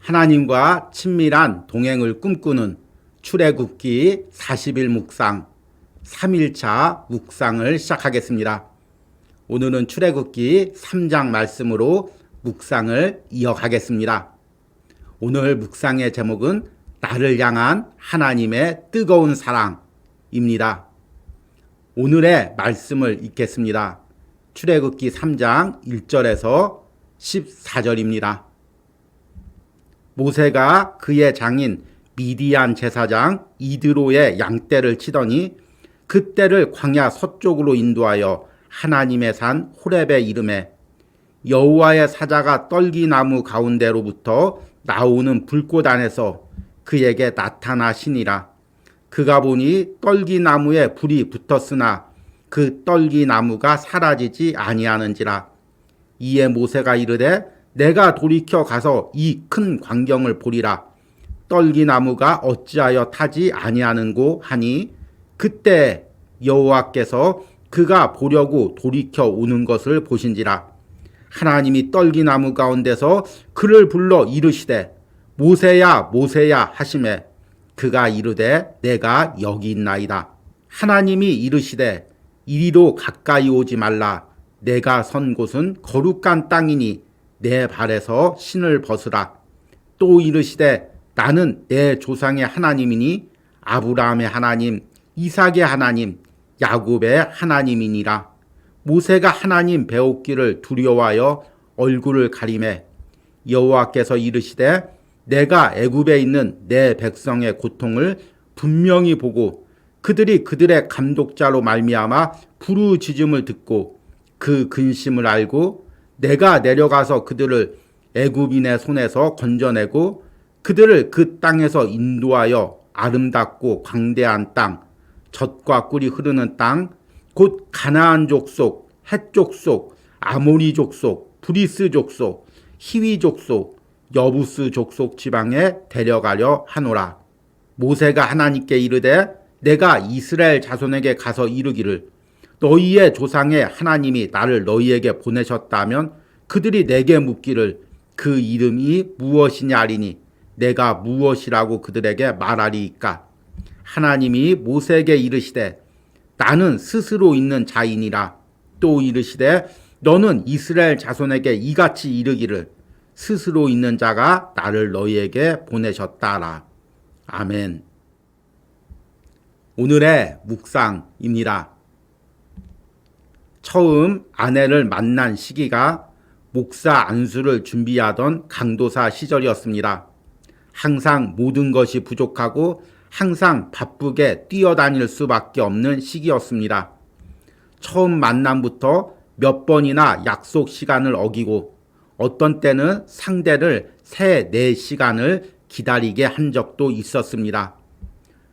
하나님과 친밀한 동행을 꿈꾸는 출애굽기 40일 묵상 3일차 묵상을 시작하겠습니다. 오늘은 출애굽기 3장 말씀으로 묵상을 이어가겠습니다. 오늘 묵상의 제목은 나를 향한 하나님의 뜨거운 사랑입니다. 오늘의 말씀을 읽겠습니다. 출애굽기 3장 1절에서 14절입니다. 모세가 그의 장인 미디안 제사장 이드로의 양떼를 치더니 그 떼를 광야 서쪽으로 인도하여 하나님의 산 호렙에 이르매 여호와의 사자가 떨기나무 가운데로부터 나오는 불꽃 안에서 그에게 나타나시니라. 그가 보니 떨기나무에 불이 붙었으나 그 떨기나무가 사라지지 아니하는지라. 이에 모세가 이르되 내가 돌이켜 가서 이 큰 광경을 보리라. 떨기나무가 어찌하여 타지 아니하는고 하니 그때 여호와께서 그가 보려고 돌이켜 오는 것을 보신지라. 하나님이 떨기나무 가운데서 그를 불러 이르시되 모세야 모세야 하시매 그가 이르되 내가 여기 있나이다. 하나님이 이르시되 이리로 가까이 오지 말라. 내가 선 곳은 거룩한 땅이니 내 발에서 신을 벗으라. 또 이르시되 나는 내 조상의 하나님이니 아브라함의 하나님, 이삭의 하나님, 야곱의 하나님이니라. 모세가 하나님 배웠기를 두려워하여 얼굴을 가리매 여호와께서 이르시되 내가 애굽에 있는 내 백성의 고통을 분명히 보고 그들이 그들의 감독자로 말미암아 부르짖음을 듣고 그 근심을 알고 내가 내려가서 그들을 애굽인의 손에서 건져내고 그들을 그 땅에서 인도하여 아름답고 광대한 땅, 젖과 꿀이 흐르는 땅, 곧 가나안 족속, 헷 족속, 아모리 족속, 브리스 족속, 히위 족속, 여부스 족속 지방에 데려가려 하노라. 모세가 하나님께 이르되 내가 이스라엘 자손에게 가서 이르기를 너희의 조상의 하나님이 나를 너희에게 보내셨다면 그들이 내게 묻기를 그 이름이 무엇이냐 하리니 내가 무엇이라고 그들에게 말하리이까. 하나님이 모세에게 이르시되 나는 스스로 있는 자이니라. 또 이르시되 너는 이스라엘 자손에게 이같이 이르기를 스스로 있는 자가 나를 너희에게 보내셨다라. 아멘. 오늘의 묵상입니다. 처음 아내를 만난 시기가 목사 안수를 준비하던 강도사 시절이었습니다. 항상 모든 것이 부족하고 항상 바쁘게 뛰어다닐 수밖에 없는 시기였습니다. 처음 만남부터 몇 번이나 약속 시간을 어기고 어떤 때는 상대를 3, 4시간을 기다리게 한 적도 있었습니다.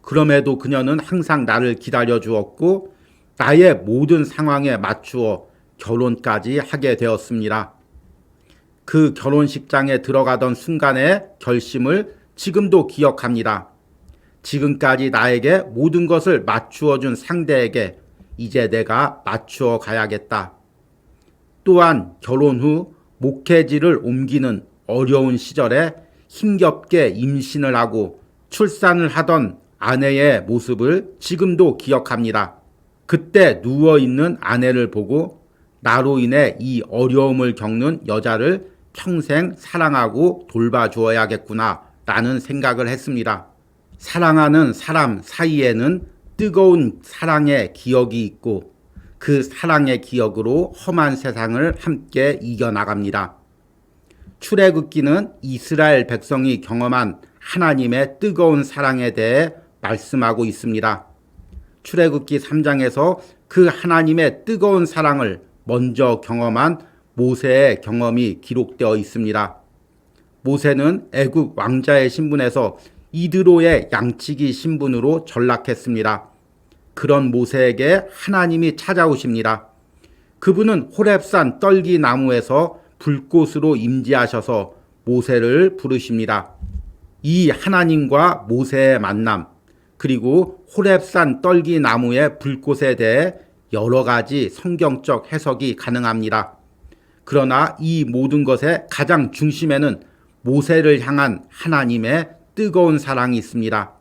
그럼에도 그녀는 항상 나를 기다려 주었고 나의 모든 상황에 맞추어 결혼까지 하게 되었습니다. 그 결혼식장에 들어가던 순간의 결심을 지금도 기억합니다. 지금까지 나에게 모든 것을 맞추어 준 상대에게 이제 내가 맞추어 가야겠다. 또한 결혼 후 목회지를 옮기는 어려운 시절에 힘겹게 임신을 하고 출산을 하던 아내의 모습을 지금도 기억합니다. 그때 누워있는 아내를 보고 나로 인해 이 어려움을 겪는 여자를 평생 사랑하고 돌봐주어야겠구나 라는 생각을 했습니다. 사랑하는 사람 사이에는 뜨거운 사랑의 기억이 있고 그 사랑의 기억으로 험한 세상을 함께 이겨나갑니다. 출애굽기는 이스라엘 백성이 경험한 하나님의 뜨거운 사랑에 대해 말씀하고 있습니다. 출애굽기 3장에서 그 하나님의 뜨거운 사랑을 먼저 경험한 모세의 경험이 기록되어 있습니다. 모세는 애굽 왕자의 신분에서 이드로의 양치기 신분으로 전락했습니다. 그런 모세에게 하나님이 찾아오십니다. 그분은 호렙산 떨기나무에서 불꽃으로 임재하셔서 모세를 부르십니다. 이 하나님과 모세의 만남, 그리고 호렙산 떨기나무의 불꽃에 대해 여러 가지 성경적 해석이 가능합니다. 그러나 이 모든 것의 가장 중심에는 모세를 향한 하나님의 뜨거운 사랑이 있습니다.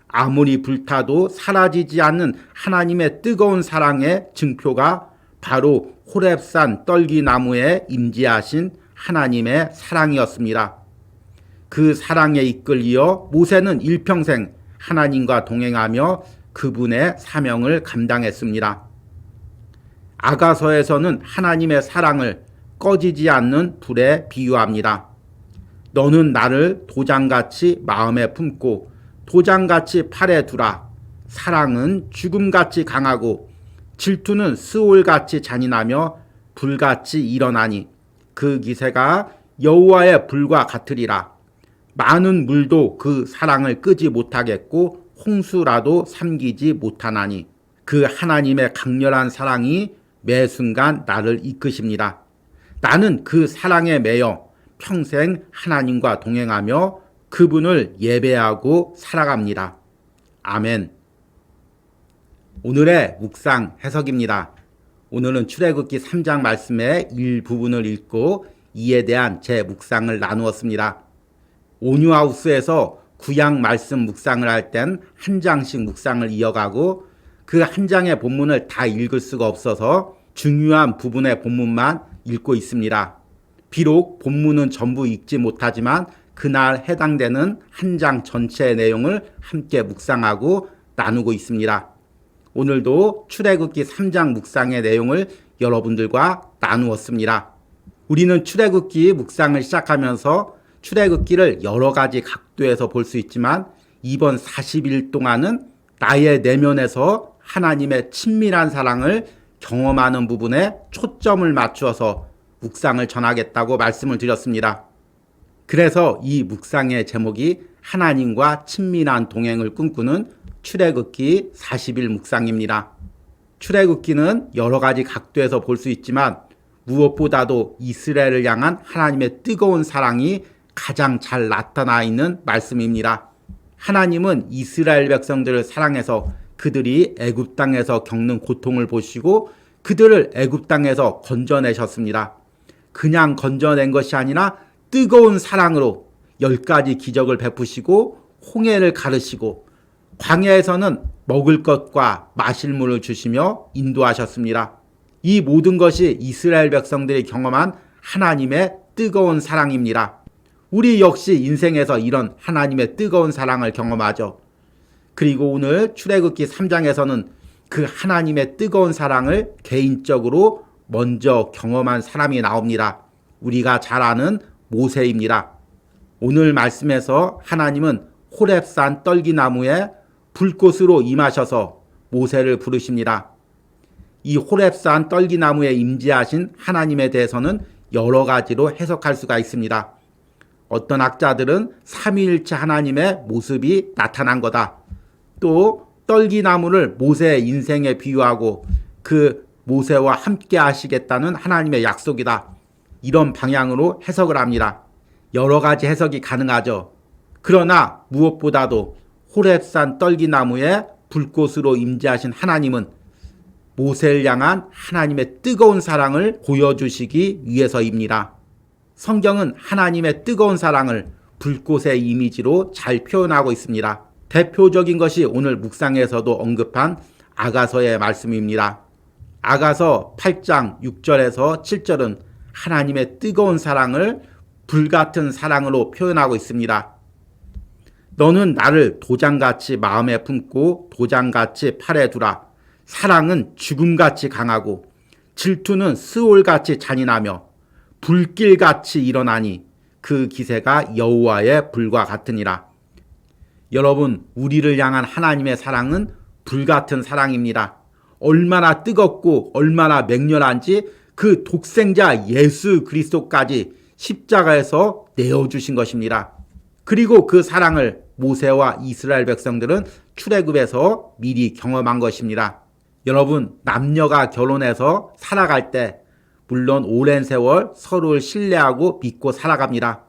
아무리 불타도 사라지지 않는 하나님의 뜨거운 사랑의 증표가 바로 호렙산 떨기나무에 임재하신 하나님의 사랑이었습니다. 그 사랑에 이끌려 모세는 일평생 하나님과 동행하며 그분의 사명을 감당했습니다. 아가서에서는 하나님의 사랑을 꺼지지 않는 불에 비유합니다. 너는 나를 도장같이 마음에 품고 도장같이 팔에 두라. 사랑은 죽음같이 강하고 질투는 스올같이 잔인하며 불같이 일어나니 그 기세가 여호와의 불과 같으리라. 많은 물도 그 사랑을 끄지 못하겠고 홍수라도 삼키지 못하나니 그 하나님의 강렬한 사랑이 매 순간 나를 이끄십니다. 나는 그 사랑에 매여 평생 하나님과 동행하며 그분을 예배하고 살아갑니다. 아멘. 오늘의 묵상 해석입니다. 오늘은 출애굽기 3장 말씀의 일부분을 읽고 이에 대한 제 묵상을 나누었습니다. 온유하우스에서 구약 말씀 묵상을 할 땐 한 장씩 묵상을 이어가고 그 한 장의 본문을 다 읽을 수가 없어서 중요한 부분의 본문만 읽고 있습니다. 비록 본문은 전부 읽지 못하지만 그날 해당되는 한 장 전체의 내용을 함께 묵상하고 나누고 있습니다. 오늘도 출애굽기 3장 묵상의 내용을 여러분들과 나누었습니다. 우리는 출애굽기 묵상을 시작하면서 출애굽기를 여러 가지 각도에서 볼 수 있지만 이번 40일 동안은 나의 내면에서 하나님의 친밀한 사랑을 경험하는 부분에 초점을 맞추어서 묵상을 전하겠다고 말씀을 드렸습니다. 그래서 이 묵상의 제목이 하나님과 친밀한 동행을 꿈꾸는 출애굽기 40일 묵상입니다. 출애굽기는 여러 가지 각도에서 볼 수 있지만 무엇보다도 이스라엘을 향한 하나님의 뜨거운 사랑이 가장 잘 나타나 있는 말씀입니다. 하나님은 이스라엘 백성들을 사랑해서 그들이 애굽 땅에서 겪는 고통을 보시고 그들을 애굽 땅에서 건져내셨습니다. 그냥 건져낸 것이 아니라 뜨거운 사랑으로 10가지 기적을 베푸시고 홍해를 가르시고 광야에서는 먹을 것과 마실 물을 주시며 인도하셨습니다. 이 모든 것이 이스라엘 백성들이 경험한 하나님의 뜨거운 사랑입니다. 우리 역시 인생에서 이런 하나님의 뜨거운 사랑을 경험하죠. 그리고 오늘 출애굽기 3장에서는 그 하나님의 뜨거운 사랑을 개인적으로 먼저 경험한 사람이 나옵니다. 우리가 잘 아는 모세입니다. 오늘 말씀에서 하나님은 호렙산 떨기나무에 불꽃으로 임하셔서 모세를 부르십니다. 이 호렙산 떨기나무에 임재하신 하나님에 대해서는 여러 가지로 해석할 수가 있습니다. 어떤 학자들은 삼위일체 하나님의 모습이 나타난 거다. 또 떨기나무를 모세의 인생에 비유하고 그 모세와 함께 하시겠다는 하나님의 약속이다. 이런 방향으로 해석을 합니다. 여러 가지 해석이 가능하죠. 그러나 무엇보다도 호렙산 떨기나무에 불꽃으로 임재하신 하나님은 모세를 향한 하나님의 뜨거운 사랑을 보여주시기 위해서입니다. 성경은 하나님의 뜨거운 사랑을 불꽃의 이미지로 잘 표현하고 있습니다. 대표적인 것이 오늘 묵상에서도 언급한 아가서의 말씀입니다. 아가서 8장 6절에서 7절은 하나님의 뜨거운 사랑을 불같은 사랑으로 표현하고 있습니다. 너는 나를 도장같이 마음에 품고 도장같이 팔에 두라. 사랑은 죽음같이 강하고 질투는 스올같이 잔인하며 불길같이 일어나니 그 기세가 여호와의 불과 같으니라. 여러분, 우리를 향한 하나님의 사랑은 불같은 사랑입니다. 얼마나 뜨겁고 얼마나 맹렬한지 그 독생자 예수 그리스도까지 십자가에서 내어주신 것입니다. 그리고 그 사랑을 모세와 이스라엘 백성들은 출애굽에서 미리 경험한 것입니다. 여러분, 남녀가 결혼해서 살아갈 때 물론 오랜 세월 서로를 신뢰하고 믿고 살아갑니다.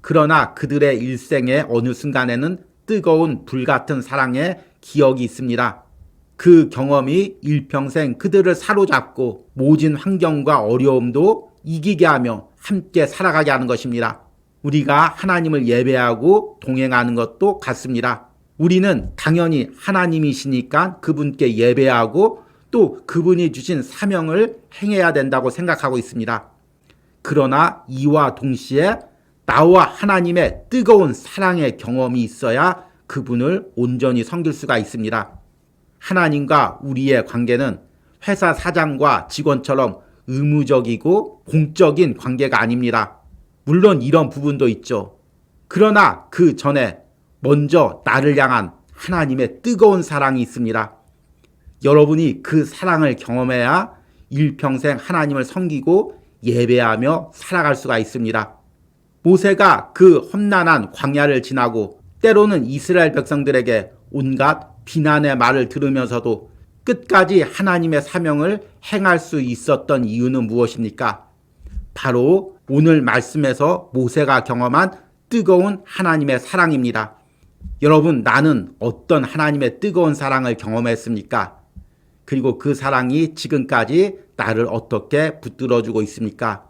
그러나 그들의 일생의 어느 순간에는 뜨거운 불같은 사랑의 기억이 있습니다. 그 경험이 일평생 그들을 사로잡고 모진 환경과 어려움도 이기게 하며 함께 살아가게 하는 것입니다. 우리가 하나님을 예배하고 동행하는 것도 같습니다. 우리는 당연히 하나님이시니까 그분께 예배하고 또 그분이 주신 사명을 행해야 된다고 생각하고 있습니다. 그러나 이와 동시에 나와 하나님의 뜨거운 사랑의 경험이 있어야 그분을 온전히 섬길 수가 있습니다. 하나님과 우리의 관계는 회사 사장과 직원처럼 의무적이고 공적인 관계가 아닙니다. 물론 이런 부분도 있죠. 그러나 그 전에 먼저 나를 향한 하나님의 뜨거운 사랑이 있습니다. 여러분이 그 사랑을 경험해야 일평생 하나님을 섬기고 예배하며 살아갈 수가 있습니다. 모세가 그 험난한 광야를 지나고 때로는 이스라엘 백성들에게 온갖 비난의 말을 들으면서도 끝까지 하나님의 사명을 행할 수 있었던 이유는 무엇입니까? 바로 오늘 말씀에서 모세가 경험한 뜨거운 하나님의 사랑입니다. 여러분, 나는 어떤 하나님의 뜨거운 사랑을 경험했습니까? 그리고 그 사랑이 지금까지 나를 어떻게 붙들어주고 있습니까?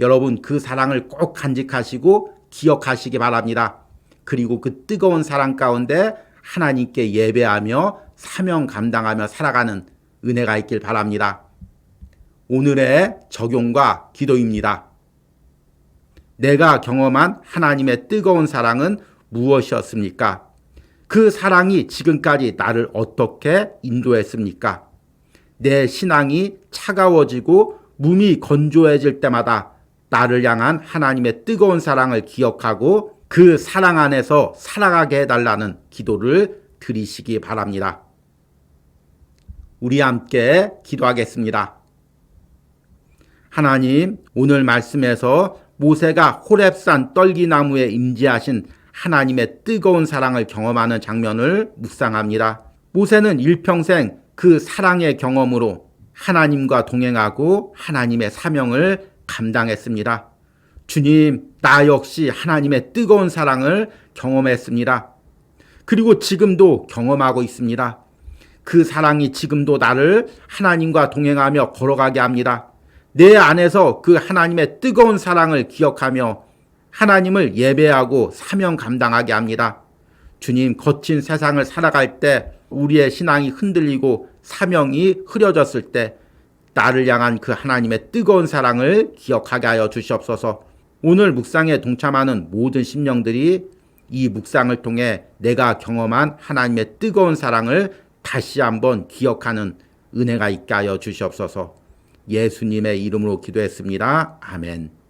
여러분, 그 사랑을 꼭 간직하시고 기억하시기 바랍니다. 그리고 그 뜨거운 사랑 가운데 하나님께 예배하며 사명 감당하며 살아가는 은혜가 있길 바랍니다. 오늘의 적용과 기도입니다. 내가 경험한 하나님의 뜨거운 사랑은 무엇이었습니까? 그 사랑이 지금까지 나를 어떻게 인도했습니까? 내 신앙이 차가워지고 몸이 건조해질 때마다 나를 향한 하나님의 뜨거운 사랑을 기억하고 그 사랑 안에서 살아가게 해달라는 기도를 드리시기 바랍니다. 우리 함께 기도하겠습니다. 하나님, 오늘 말씀에서 모세가 호렙산 떨기나무에 임재하신 하나님의 뜨거운 사랑을 경험하는 장면을 묵상합니다. 모세는 일평생 그 사랑의 경험으로 하나님과 동행하고 하나님의 사명을 감당했습니다. 주님, 나 역시 하나님의 뜨거운 사랑을 경험했습니다. 그리고 지금도 경험하고 있습니다. 그 사랑이 지금도 나를 하나님과 동행하며 걸어가게 합니다. 내 안에서 그 하나님의 뜨거운 사랑을 기억하며 하나님을 예배하고 사명 감당하게 합니다. 주님, 거친 세상을 살아갈 때 우리의 신앙이 흔들리고 사명이 흐려졌을 때 나를 향한 그 하나님의 뜨거운 사랑을 기억하게 하여 주시옵소서. 오늘 묵상에 동참하는 모든 심령들이 이 묵상을 통해 내가 경험한 하나님의 뜨거운 사랑을 다시 한번 기억하는 은혜가 있게 하여 주시옵소서. 예수님의 이름으로 기도했습니다. 아멘.